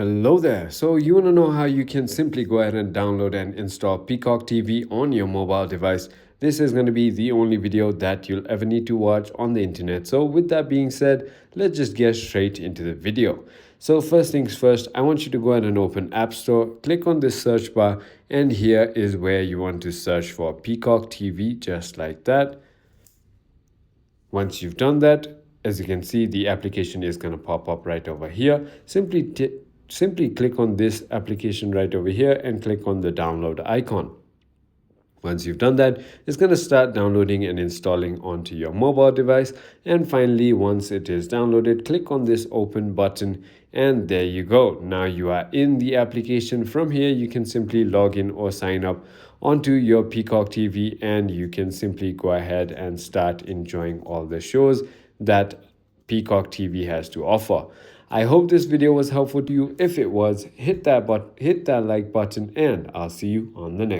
Hello there. So you want to know how you can simply go ahead and download and install Peacock TV on your mobile device. This is going to be the only video that you'll ever need to watch on the internet. So with that being said, let's just get straight into the video. So first things first, I want you to go ahead and open App Store, click on this search bar, and here is where you want to search for Peacock TV, just like that. Once you've done that, as you can see, the application is going to pop up right over here. Simply click on this application right over here and click on the download icon. Once you've done that, it's going to start downloading and installing onto your mobile device. And finally, once it is downloaded, click on this open button and there you go. Now you are in the application. From here, you can simply log in or sign up onto your Peacock TV and you can simply go ahead and start enjoying all the shows that Peacock TV has to offer. I hope this video was helpful to you. If it was, hit that like button and I'll see you on the next.